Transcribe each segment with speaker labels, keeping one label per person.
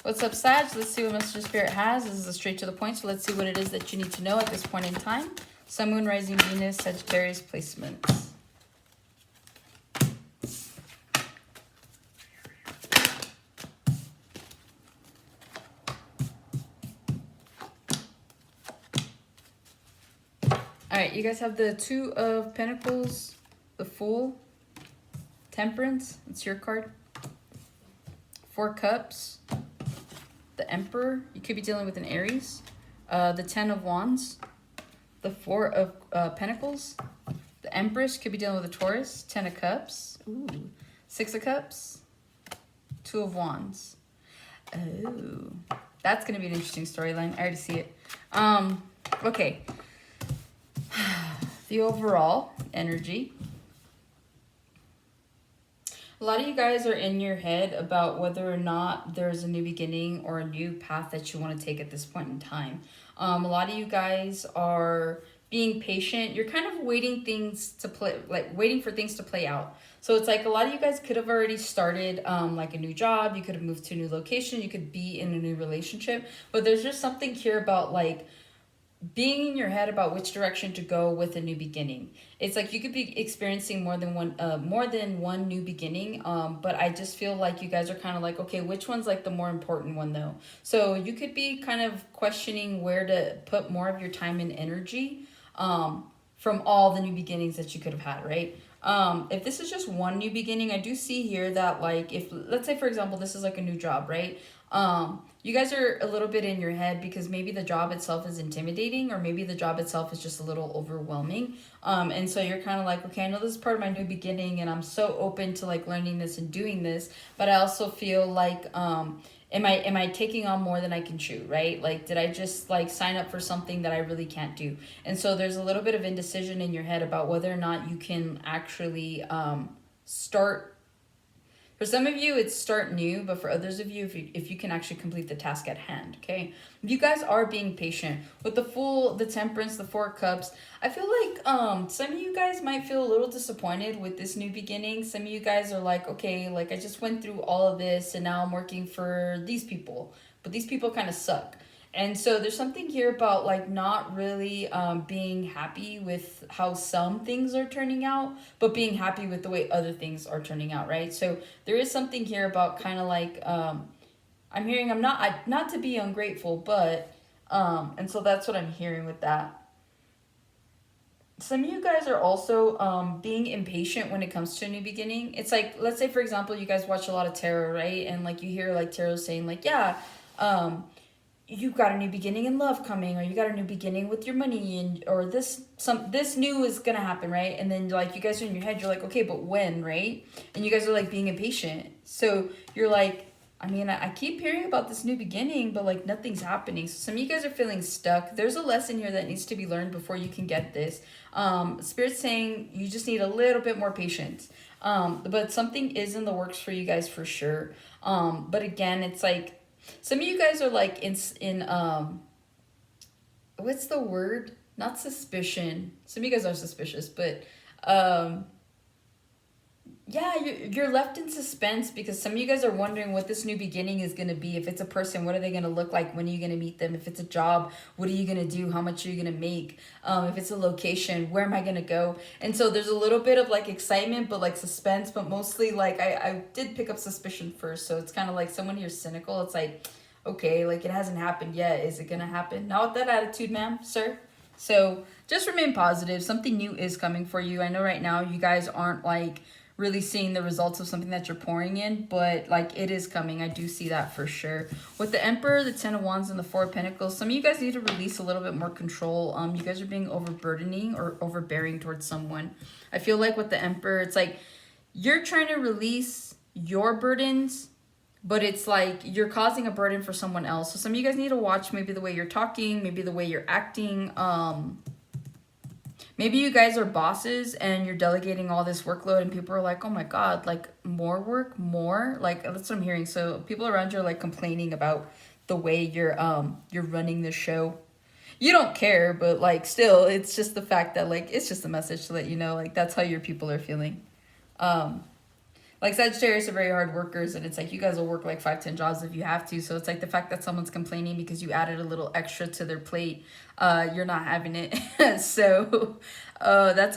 Speaker 1: What's up, Sag? Let's see what Mr. Spirit has. This is a straight to the point, so let's see what it is that you need to know at this point in time. Sun, Moon, Rising, Venus, Sagittarius placements. All right, you guys have the Two of Pentacles, the Fool, Temperance. It's your card. Four Cups, the Emperor. You could be dealing with an Aries. The Ten of Wands, the Four of Pentacles, the Empress. Could be dealing with a Taurus. Ten of Cups. Ooh. Six of Cups, Two of Wands. Oh, that's gonna be an interesting storyline. I already see it. Okay. The overall energy. A lot of you guys are in your head about whether or not there's a new beginning or a new path that you want to take at this point in time. A lot of you guys are being patient. You're kind of waiting waiting for things to play out. So it's like a lot of you guys could have already started like a new job. You could have moved to a new location. You could be in a new relationship. But there's just something here about like being in your head about which direction to go with a new beginning. It's like you could be experiencing more than one new beginning, but I just feel like you guys are kind of like, okay, which one's like the more important one though? So you could be kind of questioning where to put more of your time and energy from all the new beginnings that you could have had, right? If this is just one new beginning, I do see here that like if, let's say for example, this is like a new job, right? You guys are a little bit in your head because maybe the job itself is intimidating, or maybe the job itself is just a little overwhelming. And so you're kind of like, okay, I know this is part of my new beginning and I'm so open to like learning this and doing this, but I also feel like, am I taking on more than I can chew, right? Like, did I just like sign up for something that I really can't do? And so there's a little bit of indecision in your head about whether or not you can actually, start. For some of you, it's start new, but for others of you, if you can actually complete the task at hand, okay? You guys are being patient. With the Fool, the Temperance, the Four Cups, I feel like some of you guys might feel a little disappointed with this new beginning. Some of you guys are like, okay, like I just went through all of this and now I'm working for these people, but these people kind of suck. And so there's something here about like not really being happy with how some things are turning out, but being happy with the way other things are turning out, right? So there is something here about kind of like I'm hearing I'm not to be ungrateful, but and so that's what I'm hearing with that. Some of you guys are also being impatient when it comes to a new beginning. It's like, let's say for example, you guys watch a lot of tarot, right? And like you hear like tarot saying like, yeah, you got a new beginning in love coming, or you got a new beginning with your money, and or this new is gonna happen, right? And then like you guys are in your head, you're like, okay, but when, right? And you guys are like being impatient. So you're like, I mean, I keep hearing about this new beginning, but like nothing's happening. So some of you guys are feeling stuck. There's a lesson here that needs to be learned before you can get this. Spirit's saying you just need a little bit more patience. But something is in the works for you guys for sure. But again, it's like, some of you guys are like in what's the word? Not suspicion. Some of you guys are suspicious, but yeah, you're left in suspense because some of you guys are wondering what this new beginning is going to be. If it's a person, what are they going to look like? When are you going to meet them? If it's a job, what are you going to do? How much are you going to make? If it's a location, where am I going to go? And so there's a little bit of like excitement, but like suspense, but mostly like I did pick up suspicion first. So it's kind of like someone here's cynical. It's like, okay, like it hasn't happened yet. Is it going to happen? Not with that attitude, ma'am, sir. So just remain positive. Something new is coming for you. I know right now you guys aren't like really seeing the results of something that you're pouring in, but like it is coming. I do see that for sure. With the Emperor, the Ten of Wands, and the Four of Pentacles, some of you guys need to release a little bit more control. You guys are being overburdening or overbearing towards someone. I feel like with the Emperor, it's like you're trying to release your burdens, but it's like you're causing a burden for someone else. So some of you guys need to watch maybe the way you're talking, maybe the way you're acting. Maybe you guys are bosses and you're delegating all this workload and people are like, oh my God, like more work, more? Like that's what I'm hearing. So people around you are like complaining about the way you're running the show. You don't care, but like still, it's just the fact that like, it's just a message to let you know, like that's how your people are feeling. Like Sagittarius are very hard workers, and it's like you guys will work like 5-10 jobs if you have to. So it's like the fact that someone's complaining because you added a little extra to their plate, you're not having it. So that's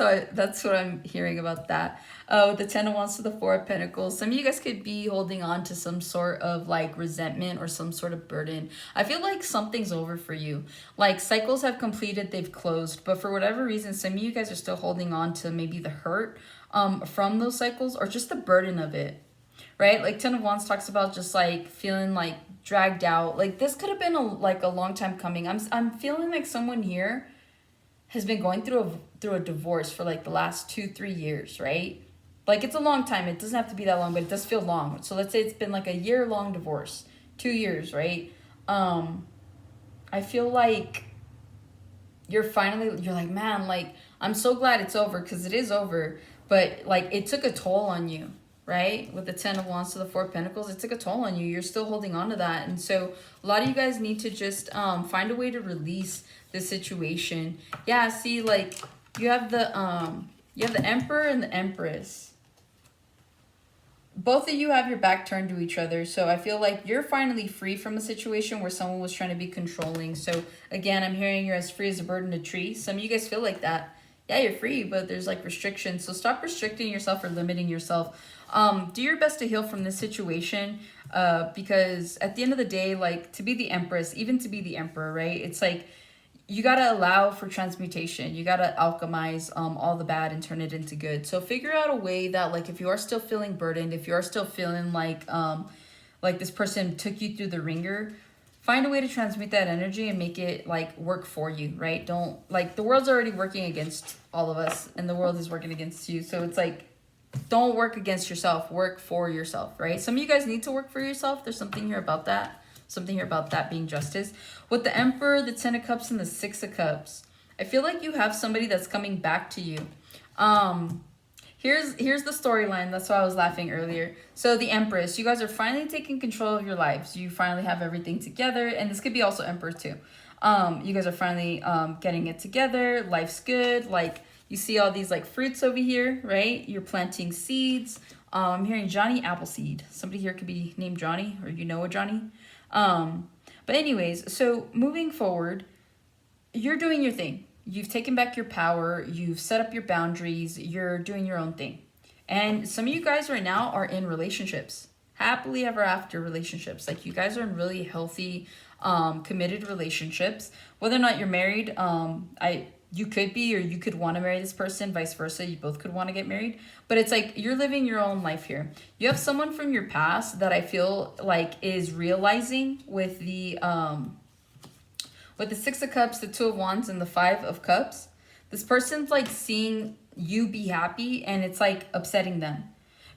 Speaker 1: what I'm hearing about that. With the 10 of Wands to the 4 of Pentacles, some of you guys could be holding on to some sort of like resentment or some sort of burden. I feel like something's over for you. Like cycles have completed, they've closed, but for whatever reason, some of you guys are still holding on to maybe the hurt from those cycles or just the burden of it, right? Like 10 of Wands talks about just like feeling like dragged out. Like this could have been a long time coming. I'm feeling like someone here has been going through a divorce for like the last 2-3 years, right? Like it's a long time. It doesn't have to be that long, but it does feel long. So let's say it's been like a year-long divorce, 2 years, right? I feel like you're like, man, like I'm so glad it's over, because it is over. But like it took a toll on you, right? With the 10 of Wands to the 4 of Pentacles, it took a toll on you. You're still holding on to that. And so a lot of you guys need to just find a way to release this situation. Yeah, see, like you have the Emperor and the Empress. Both of you have your back turned to each other. So I feel like you're finally free from a situation where someone was trying to be controlling. So again, I'm hearing you're as free as a bird in a tree. Some of you guys feel like that. Yeah, you're free, but there's like restrictions. So stop restricting yourself or limiting yourself. Do your best to heal from this situation, because at the end of the day, like to be the Empress, even to be the Emperor, right? It's like you got to allow for transmutation. You got to alchemize all the bad and turn it into good. So figure out a way that like if you are still feeling burdened, if you are still feeling like this person took you through the ringer, find a way to transmute that energy and make it like work for you, right? Don't, like, the world's already working against all of us and the world is working against you. So it's like, don't work against yourself, work for yourself, right? Some of you guys need to work for yourself. There's something here about that. Something here about that being justice. With the Emperor, the 10 of Cups, and the 6 of Cups, I feel like you have somebody that's coming back to you. Here's the storyline. That's why I was laughing earlier. So the Empress, you guys are finally taking control of your lives. You finally have everything together. And this could be also Emperor too. You guys are finally getting it together. Life's good. Like you see all these like fruits over here, right? You're planting seeds. I'm hearing Johnny Appleseed. Somebody here could be named Johnny, or you know a Johnny. But anyways, so moving forward, you're doing your thing. You've taken back your power. You've set up your boundaries. You're doing your own thing. And some of you guys right now are in relationships, happily ever after relationships. Like you guys are in really healthy, committed relationships. Whether or not you're married, you could be, or you could want to marry this person, vice versa. You both could want to get married. But it's like you're living your own life here. You have someone from your past that I feel like is realizing with the 6 of Cups, the 2 of Wands, and the 5 of Cups. This person's like seeing you be happy, and it's like upsetting them.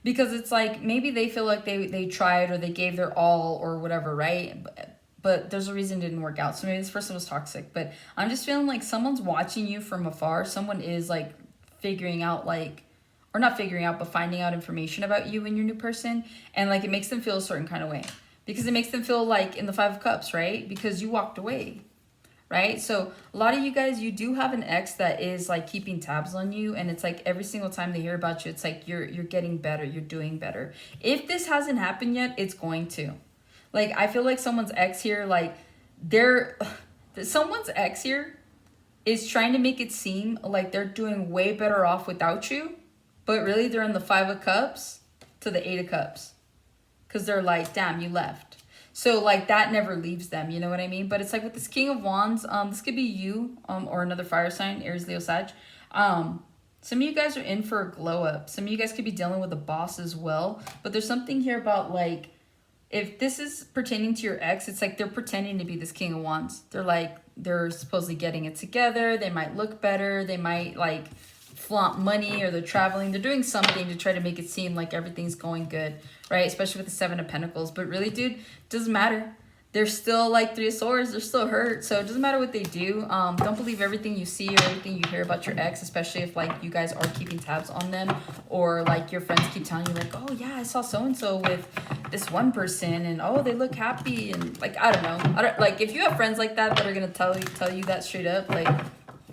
Speaker 1: Because it's like maybe they feel like they tried or they gave their all or whatever, right? But there's a reason it didn't work out. So maybe this person was toxic. But I'm just feeling like someone's watching you from afar. Someone is like figuring out like, or not figuring out, but finding out information about you and your new person. And like it makes them feel a certain kind of way. Because it makes them feel like in the 5 of Cups, right? Because you walked away, right? So a lot of you guys, you do have an ex that is like keeping tabs on you. And it's like every single time they hear about you, it's like you're getting better. You're doing better. If this hasn't happened yet, it's going to. Like, I feel like someone's ex here, like, someone's ex here is trying to make it seem like they're doing way better off without you. But really, they're in the 5 of Cups to the 8 of Cups. Because they're like, damn, you left. So, like, that never leaves them, you know what I mean? But it's like with this King of Wands, this could be you or another fire sign, Aries, Leo, Sag. Some of you guys are in for a glow up. Some of you guys could be dealing with a boss as well. But there's something here about, like, if this is pertaining to your ex, it's like they're pretending to be this King of Wands. They're like, they're supposedly getting it together. They might look better. They might like flaunt money, or they're traveling. They're doing something to try to make it seem like everything's going good, right? Especially with the 7 of Pentacles. But really, dude, it doesn't matter. They're still like 3 of Swords. They're still hurt. So it doesn't matter what they do. Don't believe everything you see or everything you hear about your ex, especially if like you guys are keeping tabs on them, or like your friends keep telling you like, oh yeah, I saw so-and-so with this one person and oh, they look happy. And like, I don't know. Like if you have friends like that are going to tell you that straight up, like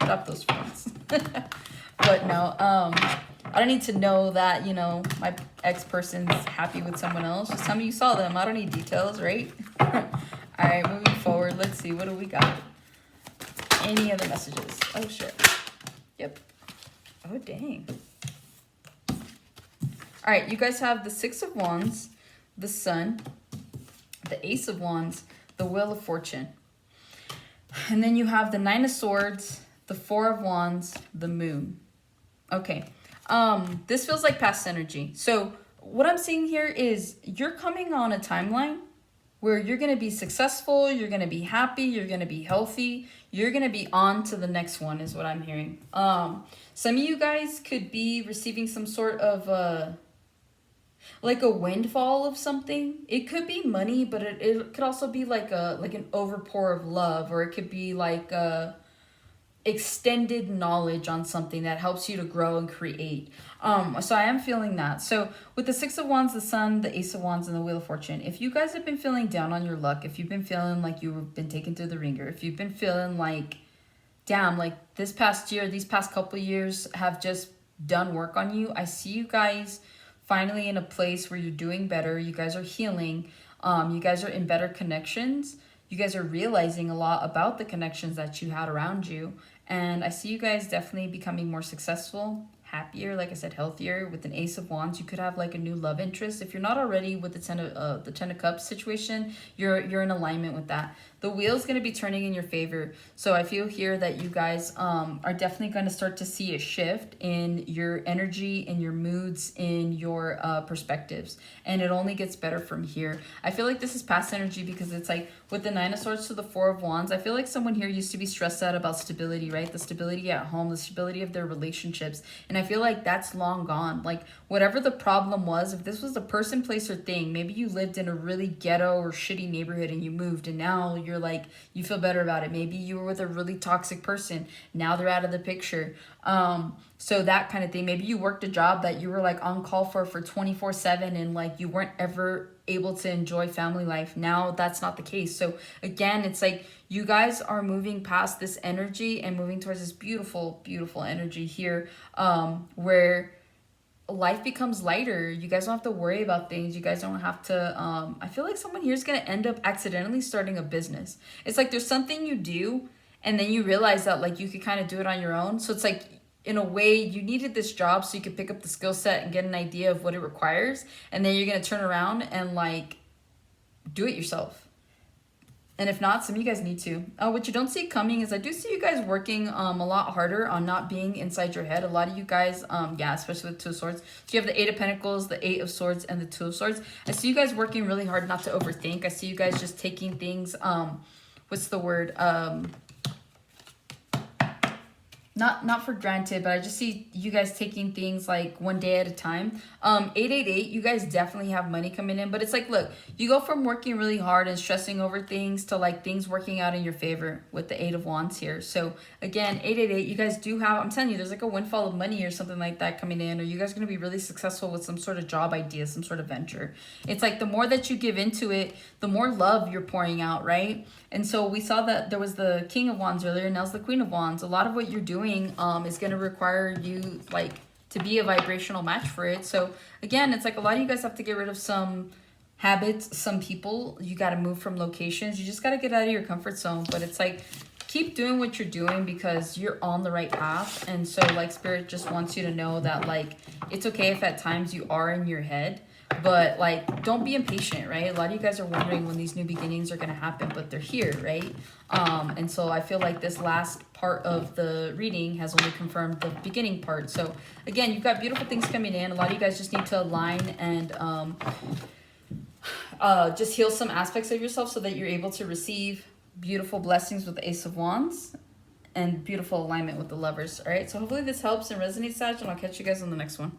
Speaker 1: drop those friends. But no, I don't need to know that, you know, my ex-person's happy with someone else. Just tell me you saw them. I don't need details, right? All right, moving forward. Let's see. What do we got? Any other messages? Oh, shit. Yep. Oh, dang. All right, you guys have the Six of Wands, the Sun, the Ace of Wands, the Wheel of Fortune. And then you have the Nine of Swords, the Four of Wands, the Moon. Okay. This feels like past energy. So what I'm seeing here is you're coming on a timeline where you're going to be successful, you're going to be happy, you're going to be healthy, you're going to be on to the next one is what I'm hearing. Some of you guys could be receiving some sort of like a windfall of something. It could be money, but it could also be like an overpour of love, or it could be like extended knowledge on something that helps you to grow and create. So I am feeling that. So with the Six of Wands, the Sun, the Ace of Wands, and the Wheel of Fortune, if you guys have been feeling down on your luck, if you've been feeling like you've been taken through the ringer, if you've been feeling like, damn, like this past year, these past couple of years have just done work on you, I see you guys finally in a place where you're doing better. You guys are healing. You guys are in better connections. You guys are realizing a lot about the connections that you had around you. And I see you guys definitely becoming more successful, happier, like I said, healthier. With an Ace of Wands, you could have like a new love interest. If you're not already with the Ten of Cups situation, you're in alignment with that. The wheel's going to be turning in your favor. So I feel here that you guys are definitely going to start to see a shift in your energy, in your moods, in your perspectives. And it only gets better from here. I feel like this is past energy because it's like with the Nine of Swords to the Four of Wands, I feel like someone here used to be stressed out about stability, right? The stability at home, the stability of their relationships. And I feel like that's long gone. Like whatever the problem was, if this was a person, place, or thing, maybe you lived in a really ghetto or shitty neighborhood and you moved and now you're like, you feel better about it. Maybe you were with a really toxic person. Now they're out of the picture. So that kind of thing. Maybe you worked a job that you were like on call for 24/7 and like you weren't ever able to enjoy family life. Now that's not the case. So again, it's like you guys are moving past this energy and moving towards this beautiful, beautiful energy here, where life becomes lighter. You guys don't have to worry about things. You guys don't have to, I feel like someone here is going to end up accidentally starting a business. It's like there's something you do and then you realize that like you could kind of do it on your own. So it's like, in a way, you needed this job so you could pick up the skill set and get an idea of what it requires. And then you're going to turn around and like do it yourself. And if not, some of you guys need to. What you don't see coming is I do see you guys working a lot harder on not being inside your head. A lot of you guys, yeah, especially with Two of Swords. So you have the Eight of Pentacles, the Eight of Swords, and the Two of Swords. I see you guys working really hard not to overthink. I see you guys just taking things, what's the word? Not for granted, but I just see you guys taking things like one day at a time. 888, you guys definitely have money coming in, but it's like, look, you go from working really hard and stressing over things to like things working out in your favor with the Eight of Wands here. So again, 888, you guys do have, I'm telling you, there's like a windfall of money or something like that coming in, or you guys are going to be really successful with some sort of job idea, some sort of venture. It's like the more that you give into it, the more love you're pouring out, right? And so we saw that there was the King of Wands earlier, and now's the Queen of Wands. A lot of what you're doing is going to require you like to be a vibrational match for it. So again, it's like a lot of you guys have to get rid of some habits, some people. You got to move from locations. You just got to get out of your comfort zone. But it's like keep doing what you're doing because you're on the right path. And so like Spirit just wants you to know that like it's okay if at times you are in your head, but like don't be impatient, right? A lot of you guys are wondering when these new beginnings are going to happen, but they're here, right? And so I feel like this last part of the reading has only confirmed the beginning part. So again, you've got beautiful things coming in. A lot of you guys just need to align and just heal some aspects of yourself so that you're able to receive beautiful blessings with the Ace of Wands and beautiful alignment with the Lovers. All right, so hopefully this helps and resonates, Sag, and I'll catch you guys on the next one.